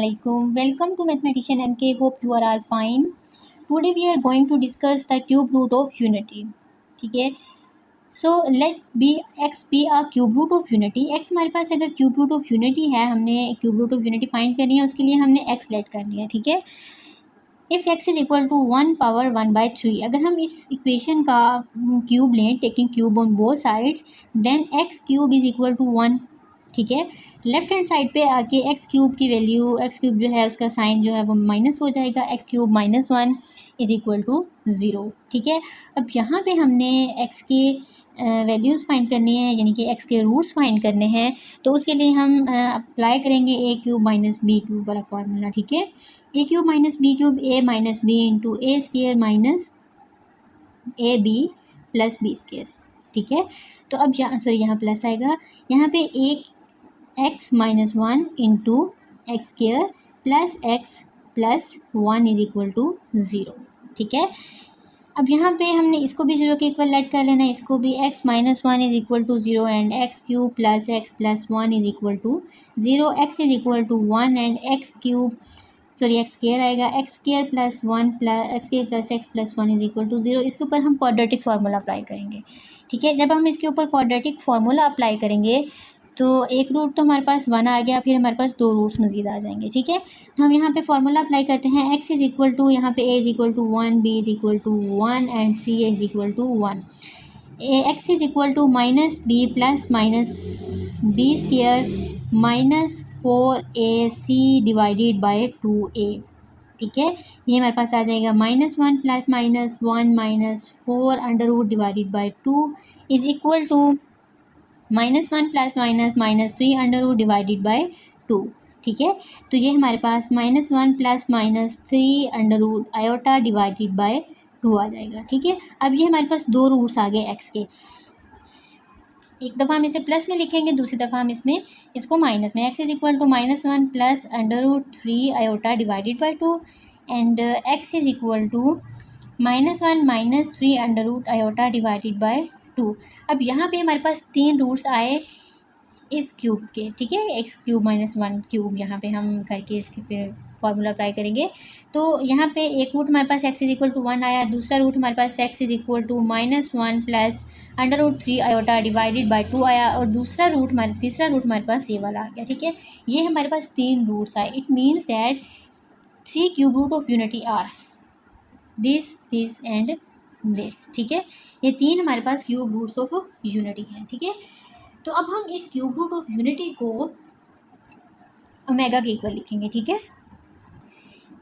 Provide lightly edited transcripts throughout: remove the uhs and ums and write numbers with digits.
Assalamualaikum. Welcome to Mathematician MK. Hope you are all fine. Today we are going to discuss the cube root of unity. ठीक है. So let be x be a cube root of unity. x हमारे पास अगर cube root of unity है, हमने cube root of unity find करनी है, उसके लिए हमने x लेट कर लिया. ठीक है. If x is equal to 1/1/3, अगर हम इस इक्वेशन का क्यूब लें, taking cube on both sides, then x cube is equal to 1. ठीक है. लेफ्ट हैंड साइड पे आके एक्स क्यूब की वैल्यू, एक्स क्यूब जो है उसका साइन जो है वो माइनस हो जाएगा. X cube -1 is equal to 0. ठीक है. अब यहाँ पे हमने एक्स के वैल्यूज़ फाइंड करनी है, यानी कि एक्स के रूट्स फाइंड करने हैं. तो उसके लिए हम अप्लाई करेंगे A cube minus B cube वाला फार्मूला. ठीक है. A cube minus B cube A minus B into A square minus A B plus B square. ठीक है. तो अब यहाँ प्लस आएगा, यहाँ पे एक x -1 into x square plus x plus 1 is equal to 0. ठीक है. अब यहाँ पे हमने इसको भी 0 के इक्वल लेट कर लेना है, इसको भी x -1 is equal to 0 and X cube plus x plus 1 is equal to 0. X is equal to 1 and X square आएगा, X square plus 1 plus X square plus x plus 1 is equal to 0. इसके ऊपर हम quadratic formula apply करेंगे. ठीक है. जब हम इसके ऊपर क्वाड्रेटिक फार्मूला अप्लाई करेंगे तो एक रूट तो हमारे पास 1 आ गया, फिर हमारे पास 2 रूट्स मज़ीद आ जाएंगे. ठीक है. तो हम यहाँ पे फार्मूला अप्लाई करते हैं. x इज़ इक्वल टू, यहाँ पे a is equal to 1, b is equal to 1 and c is equal to 1. x is equal to -b plus -b square minus 4ac divided by 2a. ठीक है. ये हमारे पास आ जाएगा -1 plus -1 -4 under root divided by 2 is equal to -1 plus -3 under root divided by 2. ठीक है. तो ये हमारे पास -1 plus -3 under root iota divided by 2 आ जाएगा. ठीक है. अब ये हमारे पास 2 रूट्स आ गए एक्स के. एक दफ़ा हम इसे प्लस में लिखेंगे, दूसरी दफ़ा हम इसको माइनस में. X is equal to -1 plus under root 3 iota divided by 2 and x is equal to -1 -3 under root iota divided by 2. अब यहाँ पे हमारे पास 3 रूट्स आए इस क्यूब के. ठीक है. एक्स क्यूब -1 क्यूब यहाँ पे हम करके इसके पे फार्मूला अप्लाई करेंगे. तो यहाँ पे एक रूट हमारे पास x इज इक्वल टू 1 आया, दूसरा रूट हमारे पास x is equal to -1 plus under root 3 iota divided by 2 आया, और तीसरा रूट हमारे पास ये वाला आ गया. ठीक है. ये हमारे पास 3 रूट्स आए. It means that 3 cube root of unity are this and this. ठीक है. ये 3 हमारे पास क्यूब रूट्स ऑफ यूनिटी हैं. ठीक है. तो अब हम इस क्यूब रूट ऑफ यूनिटी को ओमेगा के इक्वल लिखेंगे. ठीक है.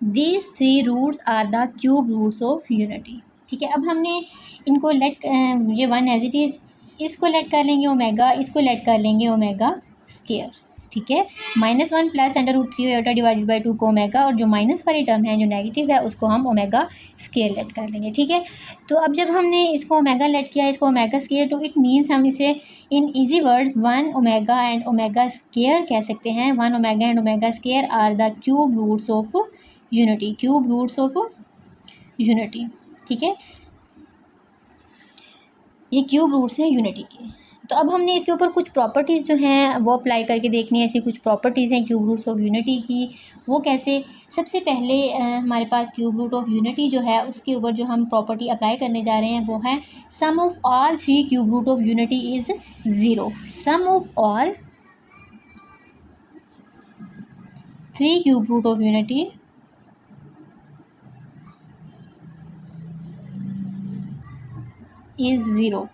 These 3 roots are the cube roots of unity. ठीक है. अब हमने इनको ये 1 एज इट इज़, इसको लेट कर लेंगे ओमेगा, इसको लेट कर लेंगे ओमेगा स्क्वायर. ठीक है. -1 plus under root 3 iota divided by 2 को ओमेगा, और जो माइनस वाली टर्म है जो नेगेटिव है उसको हम ओमेगा स्क्वायर लेट कर लेंगे. ठीक है. तो अब जब हमने इसको ओमेगा लेट किया, इसको ओमेगा स्क्वायर, तो इट मीन्स हम इसे in easy words 1 omega and omega square कह सकते हैं. 1 omega and omega square are the cube roots of unity. Cube roots of unity. ठीक है. ये क्यूब रूट्स हैं यूनिटी के. तो अब हमने इसके ऊपर कुछ प्रॉपर्टीज़ जो हैं वो अप्लाई करके देखनी है. ऐसी कुछ प्रॉपर्टीज़ हैं क्यूब रूट्स ऑफ यूनिटी की. वो कैसे? सबसे पहले हमारे पास क्यूब रूट ऑफ यूनिटी जो है उसके ऊपर जो हम प्रॉपर्टी अप्लाई करने जा रहे हैं वो है sum of all 3 cube root of unity is 0. Sum of all 3 cube root of unity is 0.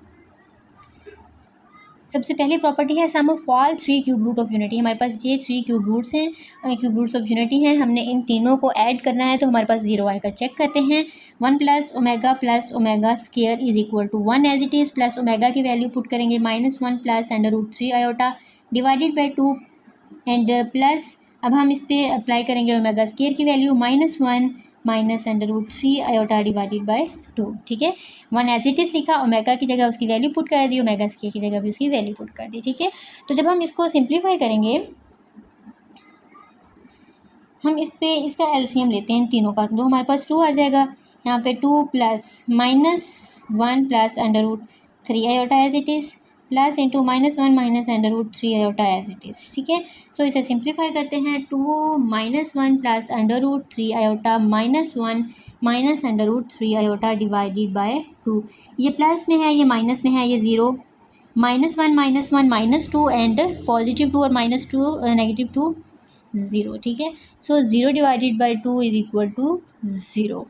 सबसे पहली प्रॉपर्टी है sum of all 3 cube root of unity. हमारे पास ये 3 क्यूब रूट्स हैं, क्यूब रूट्स ऑफ यूनिटी हैं. हमने इन तीनों को ऐड करना है तो हमारे पास 0 आएगा. चेक करते हैं. 1 plus omega square is equal to 1 as it is, plus omega की वैल्यू पुट करेंगे -1 plus under root 3 iota divided by 2 and plus अब हम इस पर अप्लाई करेंगे ओमेगा स्क्वायर की value -1 minus under root 3 iota divided by 2. ठीक है. 1 एज इट इज़ लिखा, ओमेगा की जगह उसकी वैल्यू पुट कर दी, ओमेगा स्क्वायर की जगह भी उसकी वैल्यू पुट कर दी. ठीक है. तो जब हम इसको सिंप्लीफाई करेंगे, हम इसका एलसीएम लेते हैं इन तीनों का, तो हमारे पास 2 आ जाएगा. यहाँ पे 2 plus -1 plus under root 3 iota as it is plus into -1 minus √3 iota as it is, ठीक है। सो इसे सिंप्लीफाई करते हैं, 2 -1 plus √3 iota -1 minus √3 iota divided by 2। ये प्लस में है, ये माइनस में है, ये ज़ीरो, -1 -2 एंड +2 और -2 -2 ज़ीरो, ठीक है। So 0 divided by 2 is equal to 0,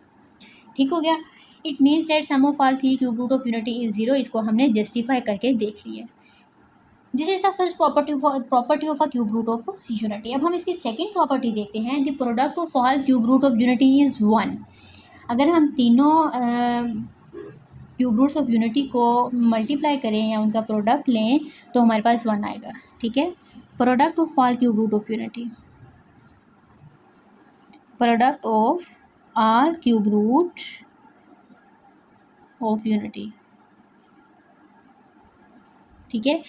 ठीक हो गया। It means that sum of all 3 cube root of unity is 0। इसको हमने जस्टिफाई करके देख लिया। This is the first property of a cube root of unity. अब हम इसकी सेकेंड प्रॉपर्टी देखते हैं, the product of all cube root of unity is 1। अगर हम तीनों क्यूब रूट्स ऑफ यूनिटी को मल्टीप्लाई करें या उनका प्रोडक्ट लें तो हमारे पास 1 आएगा, ठीक है। Product of all cube root of unity, product of all cube root of unity, ठीक है।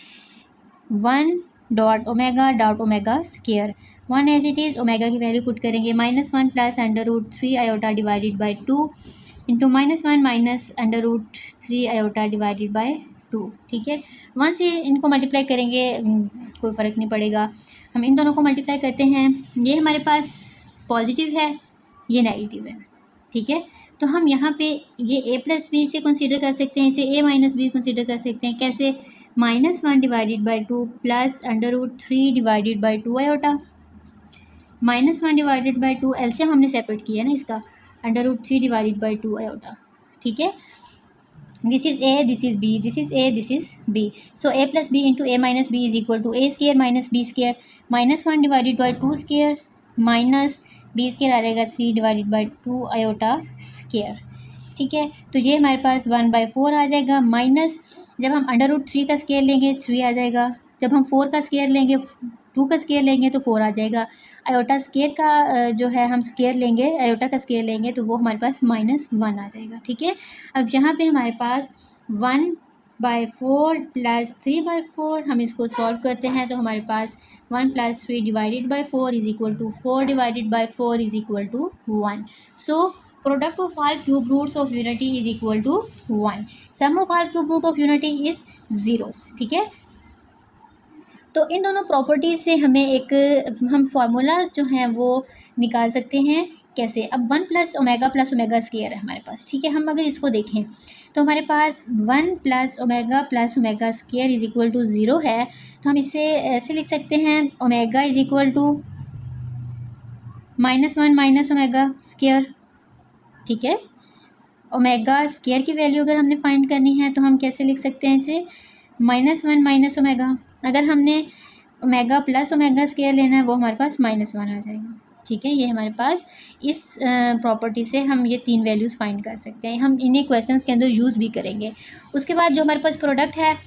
1 dot omega square, 1 as it is, omega की वैल्यू पुट करेंगे, -1 plus √3 iota divided by 2 into -1 minus √3 iota divided by 2, ठीक है। 1 से इनको multiply करेंगे, कोई फ़र्क नहीं पड़ेगा। हम इन दोनों को मल्टीप्लाई करते हैं, ये हमारे पास पॉजिटिव है, ये नेगेटिव है, ठीक है। तो हम यहाँ पे ये a प्लस बी से कंसीडर कर सकते हैं, इसे a माइनस बी कंसीडर कर सकते हैं। कैसे? -1 divided by 2 plus √3 divided by 2 iota, -1 divided by 2 LCM हमने सेपरेट किया है ना इसका, √3 डिवाइडेड बाई 2 आयोटा, ठीक है। This is a, this is b, this is a, this is b। So a plus B into a minus B is equal to a square minus b square, -1 divided by 2 square minus b square आ जाएगा 3 divided by 2 iota square, ठीक है। तो ये हमारे पास 1/4 आ जाएगा, minus जब हम √3 का स्केयर लेंगे 3 आ जाएगा, जब हम 4 का स्केयर लेंगे 2 का स्केयर लेंगे तो 4 आ जाएगा। आयोटा स्केयर का जो है हम स्केयर लेंगे, आयोटा का स्केयर लेंगे तो वो हमारे पास -1 आ जाएगा, ठीक है। अब यहाँ पे हमारे पास 1/4 प्लस 3/4, हम इसको सॉल्व करते हैं तो हमारे पास 1 plus 3 divided by 4 is equal to 4 divided by 4 is equal to 1। So product of all cube roots of unity is equal to 1। Sum of all cube root of unity is 0, ठीक है। तो इन दोनों properties से हमें एक हम formulas जो हैं वो निकाल सकते हैं। कैसे? अब 1 प्लस ओमेगा स्केयर है हमारे पास, ठीक है। हम अगर इसको देखें तो हमारे पास 1 plus omega square is equal to 0 है, तो हम इसे ऐसे लिख सकते हैं, omega is equal to -1 minus omega square, ठीक है। ओमेगा स्केयर की वैल्यू अगर हमने फाइंड करनी है तो हम कैसे लिख सकते हैं इसे, -1 माइनस ओमेगा। अगर हमने ओमेगा प्लस ओमेगा स्केयर लेना है वो हमारे पास -1 आ जाएगा, ठीक है। ये हमारे पास इस प्रॉपर्टी से हम ये 3 वैल्यूज़ फाइंड कर सकते हैं। हम इन्हें क्वेश्चंस के अंदर यूज़ भी करेंगे। उसके बाद जो हमारे पास प्रोडक्ट है,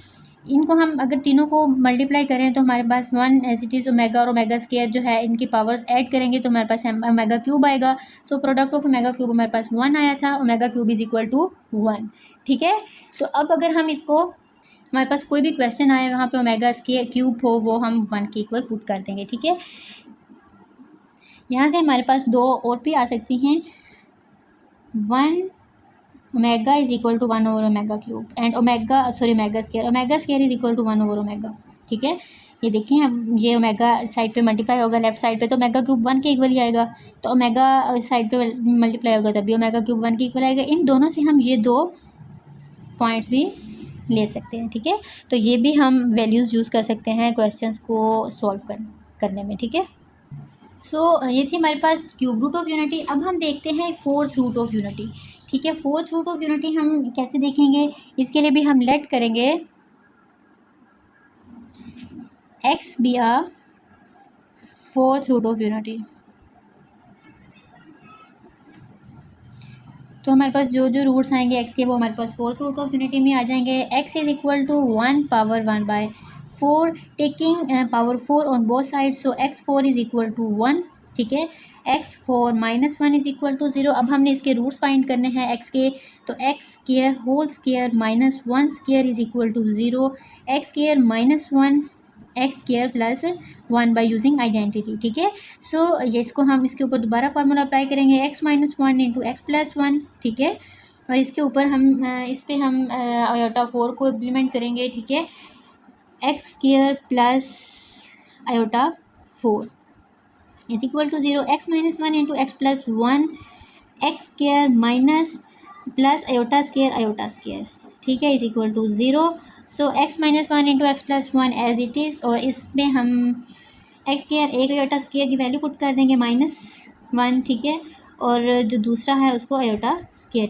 इनको हम अगर तीनों को मल्टीप्लाई करें तो हमारे पास 1 एज इट इज़, ओमेगा और ओमेगा स्केयर जो है इनकी पावर्स ऐड करेंगे तो हमारे पास ओमेगा क्यूब आएगा। So product of omega cube हमारे पास 1 आया था, omega cube is equal to 1, ठीक है। तो अब अगर हम इसको, हमारे पास कोई भी क्वेश्चन आए वहाँ पे ओमेगा स्केयर क्यूब हो, वो हम 1 के इक्वल पुट कर देंगे, ठीक है। यहाँ से हमारे पास 2 और भी आ सकती हैं, 1 omega is equal to 1 over omega cube and omega square is equal to 1 over omega, ठीक है। ये देखें, अब ये ओमेगा साइड पे मल्टीप्लाई होगा लेफ्ट साइड पे तो ओमेगा क्यूब 1 के इक्वल ही आएगा, तो ओमेगा साइड पे मल्टीप्लाई होगा तभी ओमेगा क्यूब 1 के इक्वल आएगा। इन दोनों से हम ये 2 पॉइंट्स भी ले सकते हैं, ठीक है। तो ये भी हम वैल्यूज़ यूज़ कर सकते हैं क्वेश्चंस को सॉल्व करने में, ठीक है। सो ये थी हमारे पास क्यूब रूट ऑफ यूनिटी। अब हम देखते हैं फोर्थ रूट ऑफ यूनिटी, ठीक है। फोर्थ रूट ऑफ यूनिटी हम कैसे देखेंगे, इसके लिए भी हम लेट करेंगे x be a fourth root of unity. तो हमारे पास जो जो रूट्स आएंगे एक्स के वो हमारे पास फोर्थ रूट ऑफ यूनिटी में आ जाएंगे। X is equal to 1 power 1/4 taking power 4 on both side, so x4 is equal to 1, ठीक है। x4 -1 is equal to 0। अब हमने इसके रूट्स फाइंड करने हैं x के, तो x square whole square -1 square is equal to 0, x square -1 x square plus 1 by using identity, ठीक है। सो ये इसको हम इसके ऊपर दोबारा फार्मूला अप्लाई करेंगे, x -1 इंटू एक्स प्लस 1, ठीक है। और इसके ऊपर हम इस पर हम आयोटा 4 को इम्प्लीमेंट करेंगे, ठीक है। X square plus iota 4 is equal to 0. X minus 1 into x plus 1 x square minus plus iota square, ठीक है, is equal to 0. So x minus 1 into x plus 1 as it is, और इसमें हम x square एक iota square की value put कर देंगे -1, ठीक है, और जो दूसरा है उसको आयोटा स्क्वायर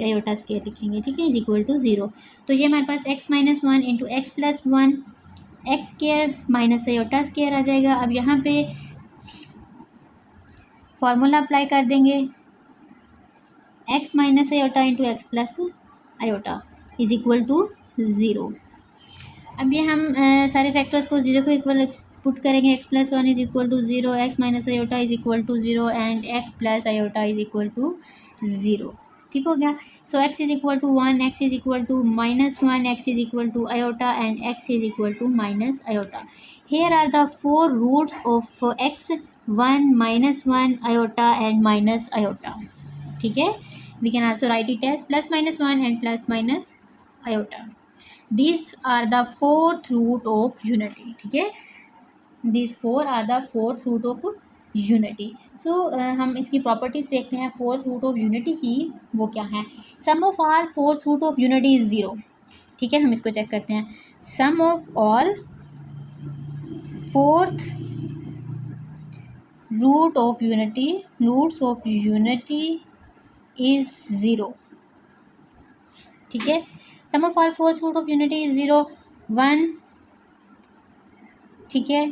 आयोटा स्क्वायर लिखेंगे, ठीक है, इज इक्वल टू 0. तो ये हमारे पास X minus 1 into x plus 1 x square minus iota square आ जाएगा. अब यहाँ पे फॉर्मूला अप्लाई कर देंगे, X minus iota into x plus iota is equal to 0. अब ये हम सारे फैक्टर्स को 0 को इक्वल पुट करेंगे. X plus 1 is equal to 0, x minus iota is equal to 0 and X plus iota is equal to 0. ठीक हो गया. So X is equal to 1, X is equal to -1, X is equal to iota and x is equal to minus iota. Here are the 4 roots of X, 1, -1, iota and minus iota. ठीक है, we can also write it as +-1 and +- iota. These are the fourth root of unity. ठीक है, these 4 are the fourth root of unity. So हम इसकी properties देखते हैं fourth root of unity की. वो क्या है? Sum of all fourth root of unity is 0. ठीक है, हम इसको चेक करते हैं. Sum of all fourth root of unity, roots of unity is 0. ठीक है, sum of all fourth root of unity is 0. 1, ठीक है,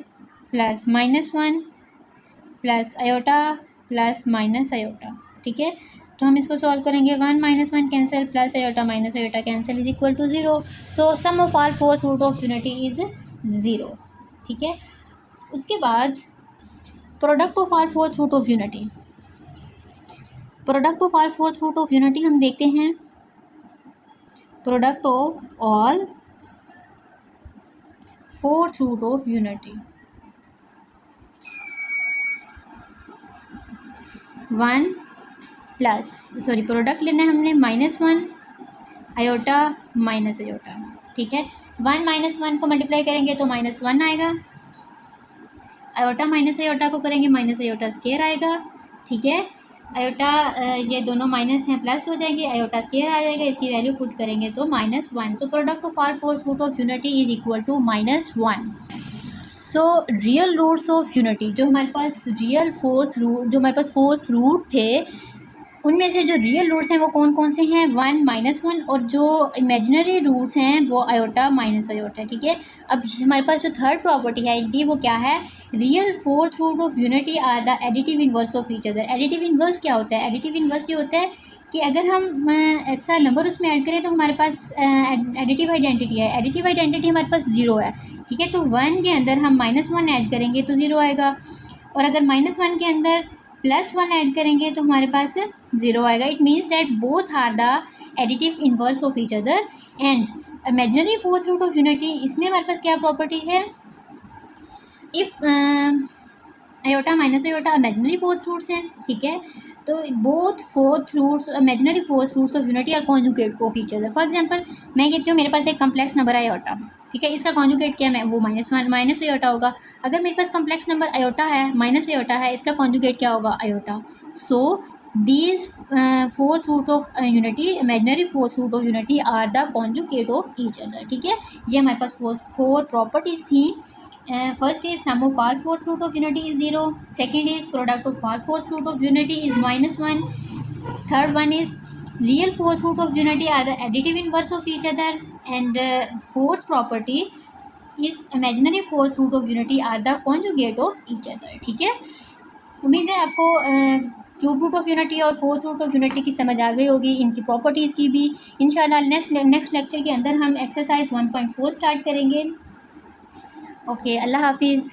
plus -1 plus iota plus minus iota. ठीक है, तो हम इसको सॉल्व करेंगे. 1 -1 cancel, plus iota minus iota cancel, is equal to 0. So sum of all fourth root of unity is 0. ठीक है, उसके बाद product of all fourth root of unity. Product of all fourth root of unity हम देखते हैं. Product of all fourth root of unity, 1 plus product लेना है हमने -1 आयोटा माइनस आयोटा. ठीक है, 1 -1 को मल्टीप्लाई करेंगे तो -1 आएगा. आयोटा माइनस आयोटा को करेंगे माइनस आयोटा स्क्वायर आएगा. ठीक है, आयोटा ये दोनों माइनस हैं, प्लस हो जाएंगे, आयोटा स्क्वायर आ जाएगा. इसकी वैल्यू पुट करेंगे तो -1. तो product of all fourth root of unity is equal to -1. So real roots of unity, जो हमारे पास फोर्थ रूट थे, उनमें से जो रियल रूट्स हैं वो कौन कौन से हैं? 1, -1, और जो इमेजिनरी रूट्स हैं वो आयोटा माइनस आयोटा. ठीक है, अब हमारे पास जो थर्ड प्रॉपर्टी है इनकी, वो क्या है? Real fourth root of unity are the additive inverse of each other. Additive inverse क्या होता है? एडिटिव इनवर्स ये होता है कि अगर हम ऐसा नंबर उसमें ऐड करें तो हमारे पास एडिटिव आइडेंटिटी है. एडिटिव आइडेंटिटी हमारे पास 0 है. ठीक है, तो 1 के अंदर हम -1 ऐड करेंगे तो 0 आएगा, और अगर -1 के अंदर +1 ऐड करेंगे तो हमारे पास 0 आएगा. It means that both are the additive inverse of each other. And imaginary fourth root of unity, इसमें हमारे पास क्या प्रॉपर्टी है? If iota minus iota imaginary fourth roots हैं. ठीक है, तो both fourth roots, imaginary fourth roots of unity are conjugate of each other. For example मैं कहती हूँ मेरे पास एक कम्प्लेक्स नंबर है आयोटा. ठीक है, इसका कॉन्जुगेट क्या है? वो -1 माइनस आयोटा होगा. अगर मेरे पास कम्प्लेक्स नंबर आयोटा है, माइनस आयोटा है, इसका कॉन्जुगेट क्या होगा? Iota. So these fourth root of unity, imaginary fourth root of unity are the conjugate of each other. ठीक है, ये हमारे पास 4 प्रॉपर्टीज़ थी. First is sum of all fourth root of unity is 0. Second is product of all fourth root of unity is -1. Third one is real fourth root of unity are the additive inverse of each other. And fourth property is imaginary fourth root of unity are the conjugate of each other. ठीक है, उम्मीद है आपको cube root of unity और fourth root of unity की समझ आ गई होगी, इनकी प्रॉपर्टीज़ की भी. इंशाल्लाह नेक्स्ट लेक्चर के अंदर हम एक्सरसाइज 1.4 स्टार्ट करेंगे. ओके, अल्लाह हाफिज़.